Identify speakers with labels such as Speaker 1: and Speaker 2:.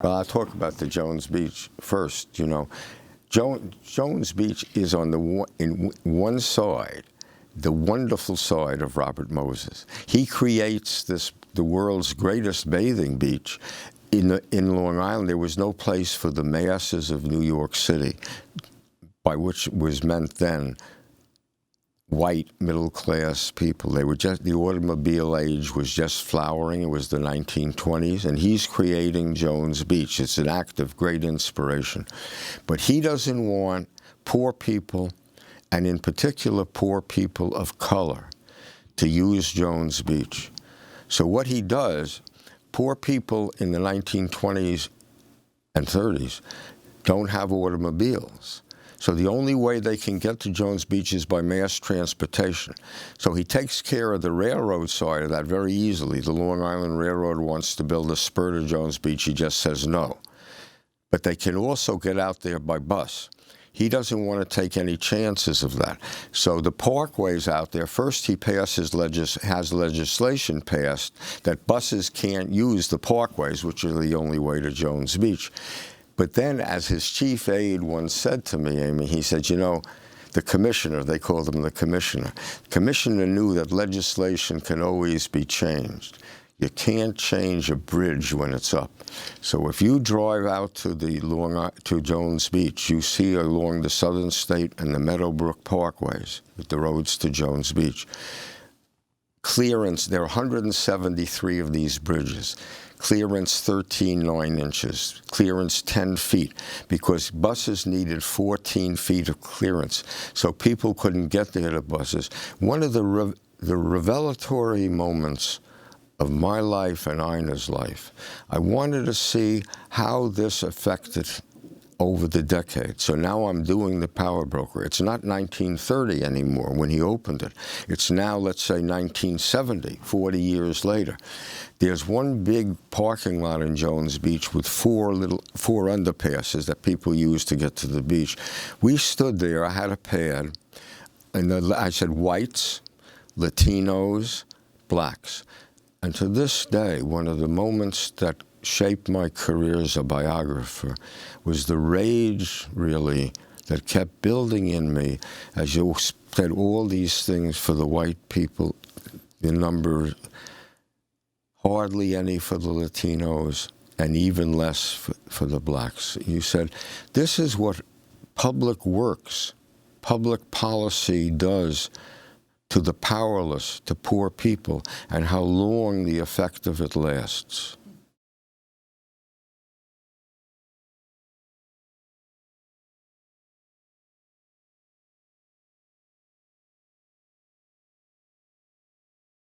Speaker 1: Well, I'll talk about the Jones Beach first. You know, Jones Beach is on in one side, the wonderful side of Robert Moses. He creates the world's greatest bathing beach. In Long Island, there was no place for the masses of New York City, by which was meant then white middle-class people. They were just, the automobile age was just flowering. It was the 1920s, and he's creating Jones Beach. It's an act of great inspiration. But he doesn't want poor people, and in particular poor people of color, to use Jones Beach. So what he does, poor people in the 1920s and 30s don't have automobiles. So the only way they can get to Jones Beach is by mass transportation. So he takes care of the railroad side of that very easily. The Long Island Railroad wants to build a spur to Jones Beach. He just says no. But they can also get out there by bus. He doesn't want to take any chances of that. So the parkways out there, first he has legislation passed that buses can't use the parkways, which are the only way to Jones Beach. But then, as his chief aide once said to me, Amy, he said, you know, the commissioner, they called him the commissioner knew that legislation can always be changed. You can't change a bridge when it's up. So if you drive out to Jones Beach, you see along the Southern State and the Meadowbrook Parkways, the roads to Jones Beach, clearance, there are 173 of these bridges. Clearance 13.9 inches, clearance 10 feet, because buses needed 14 feet of clearance, so people couldn't get there to buses. One of the revelatory moments of my life and Ina's life, I wanted to see how this affected over the decades. So now I'm doing the Power Broker. It's not 1930 anymore when he opened it. It's now, let's say, 1970, 40 years later. There's one big parking lot in Jones Beach with four underpasses that people use to get to the beach. We stood there, I had a pad, and I said whites, Latinos, blacks. And to this day, one of the moments that shaped my career as a biographer was the rage, really, that kept building in me as you said all these things for the white people, the number, hardly any for the Latinos, and even less for the blacks. You said, this is what public works, public policy does to the powerless, to poor people, and how long the effect of it lasts.